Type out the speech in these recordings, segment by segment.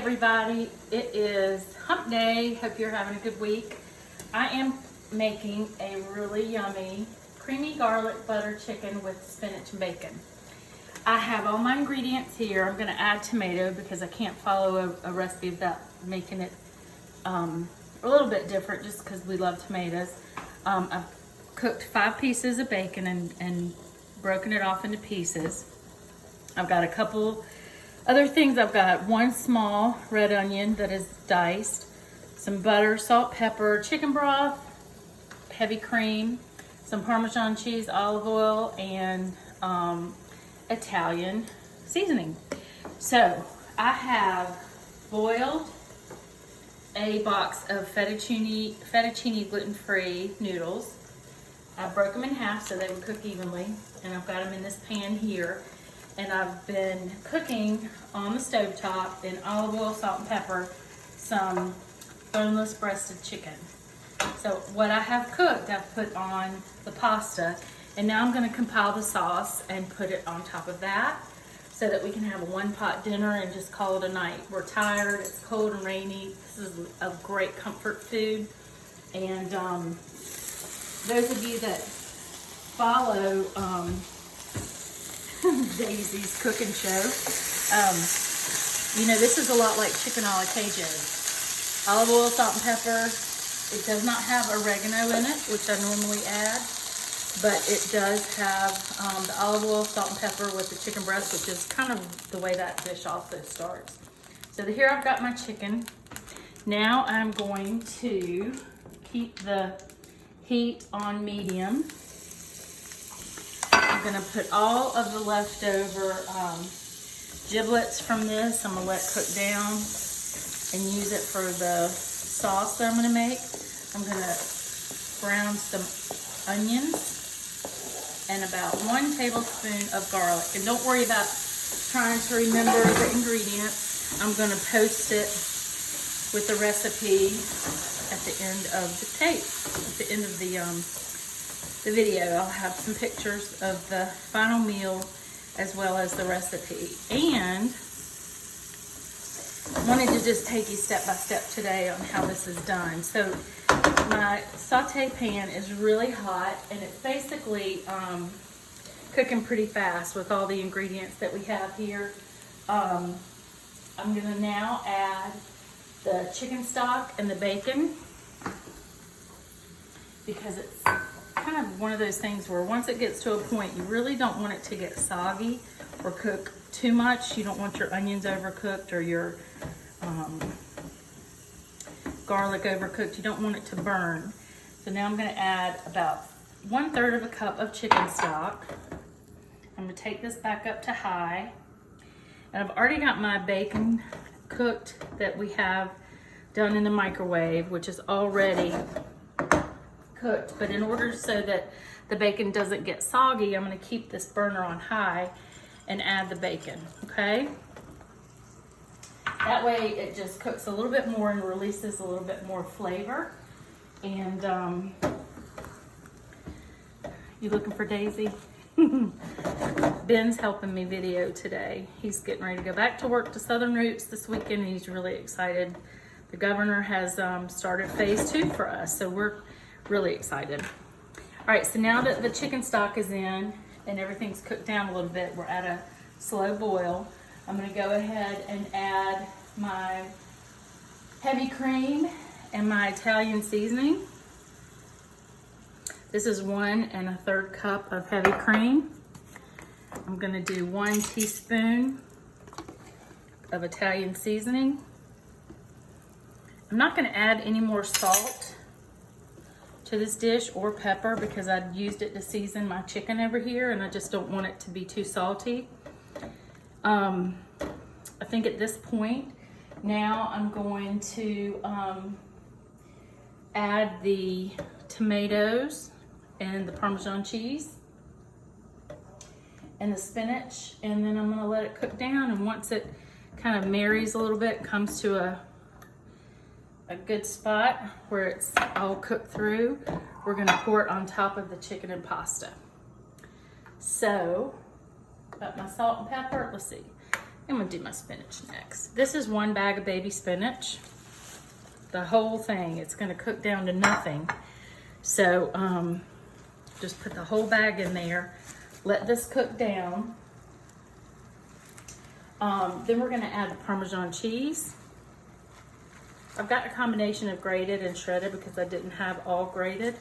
everybody, it is hump day. Hope you're having a good week. I am making a really yummy creamy garlic butter chicken with spinach and bacon. I have all my ingredients here. I'm going to add tomato because I can't follow a recipe without making it a little bit different just because we love tomatoes. I've cooked 5 pieces of bacon and broken it off into pieces. I've got a couple other things. I've got 1 small red onion that is diced, some butter, salt, pepper, chicken broth, heavy cream, some Parmesan cheese, olive oil, and Italian seasoning. So I have boiled a box of fettuccine gluten-free noodles. I broke them in half so they would cook evenly, and I've got them in this pan here. And I've been cooking on the stovetop in olive oil, salt, and pepper, some boneless breasted chicken. So what I have cooked, I've put on the pasta, and now I'm going to compile the sauce and put it on top of that so that we can have a one-pot dinner and just call it a night. We're tired, it's cold and rainy. This is a great comfort food. And those of you that follow Daisy's cooking show, you know, this is a lot like chicken a la Cajun. Olive oil, salt, and pepper. It does not have oregano in it, which I normally add, but it does have the olive oil, salt, and pepper with the chicken breast, which is kind of the way that dish also starts. So here I've got my chicken. Now I'm going to keep the heat on medium. I'm gonna put all of the leftover giblets from this, I'm gonna let cook down and use it for the sauce that I'm gonna make. I'm gonna brown some onions and about 1 tablespoon of garlic. And don't worry about trying to remember the ingredients. I'm gonna post it with the recipe at the end of the tape, at the end of the video. I'll have some pictures of the final meal as well as the recipe. And I wanted to just take you step by step today on how this is done. So my saute pan is really hot, and it's basically cooking pretty fast with all the ingredients that we have here. I'm gonna now add the chicken stock and the bacon because it's kind of one of those things where once it gets to a point, you really don't want it to get soggy or cook too much. You don't want your onions overcooked or your garlic overcooked. You don't want it to burn. So now I'm going to add about 1/3 of a cup of chicken stock. I'm going to take this back up to high. And I've already got my bacon cooked that we have done in the microwave, which is already cooked. But in order so that the bacon doesn't get soggy, I'm going to keep this burner on high and add the bacon, okay? That way it just cooks a little bit more and releases a little bit more flavor. And you looking for Daisy? Ben's helping me video today. He's getting ready to go back to work to Southern Roots this weekend, and he's really excited. The governor has started phase 2 for us, so we're really excited. All right, so now that the chicken stock is in and everything's cooked down a little bit, we're at a slow boil. I'm gonna go ahead and add my heavy cream and my Italian seasoning. This is 1 1/3 cup of heavy cream. I'm gonna do 1 teaspoon of Italian seasoning. I'm not gonna add any more salt to this dish or pepper because I'd used it to season my chicken over here, and I just don't want it to be too salty. I think at this point now I'm going to add the tomatoes and the Parmesan cheese and the spinach, and then I'm going to let it cook down. And once it kind of marries a little bit, comes to a good spot where it's all cooked through, we're going to pour it on top of the chicken and pasta. So got my salt and pepper. Let's see. I'm gonna do my spinach next. This is 1 bag of baby spinach. The whole thing, it's gonna cook down to nothing. So just put the whole bag in there. Let this cook down. Then we're gonna add the Parmesan cheese. I've got a combination of grated and shredded because I didn't have all grated.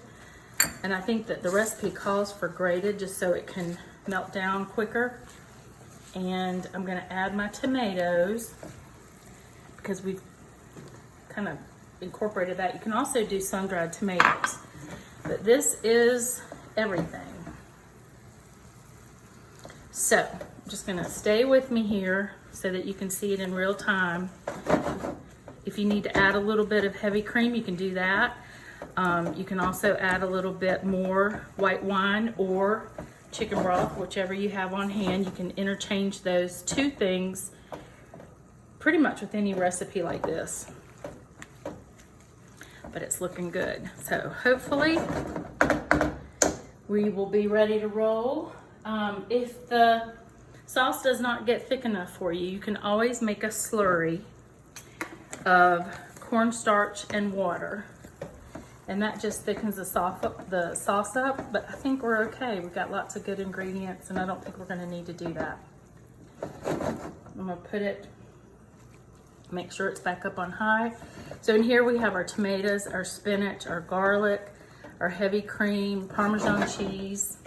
And I think that the recipe calls for grated just so it can melt down quicker. And I'm gonna add my tomatoes because we've kind of incorporated that. You can also do sun-dried tomatoes, but this is everything. So I'm just gonna stay with me here so that you can see it in real time. If you need to add a little bit of heavy cream, you can do that. You can also add a little bit more white wine or chicken broth, whichever you have on hand. You can interchange those two things pretty much with any recipe like this. But it's looking good. So hopefully we will be ready to roll. If the sauce does not get thick enough for you, you can always make a slurry of cornstarch and water. And that just thickens the sauce up, but I think we're okay. We've got lots of good ingredients, and I don't think we're gonna need to do that. I'm gonna put it, make sure it's back up on high. So in here we have our tomatoes, our spinach, our garlic, our heavy cream, Parmesan cheese,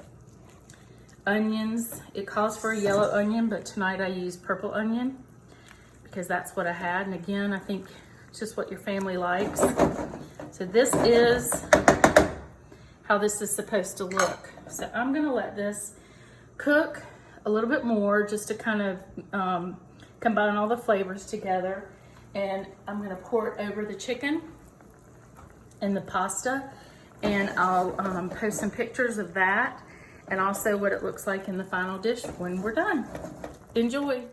onions. It calls for a yellow onion, but tonight I used purple onion because that's what I had. And again, I think it's just what your family likes. So this is how this is supposed to look. So I'm gonna let this cook a little bit more just to kind of combine all the flavors together. And I'm gonna pour it over the chicken and the pasta. And I'll post some pictures of that and also what it looks like in the final dish when we're done. Enjoy.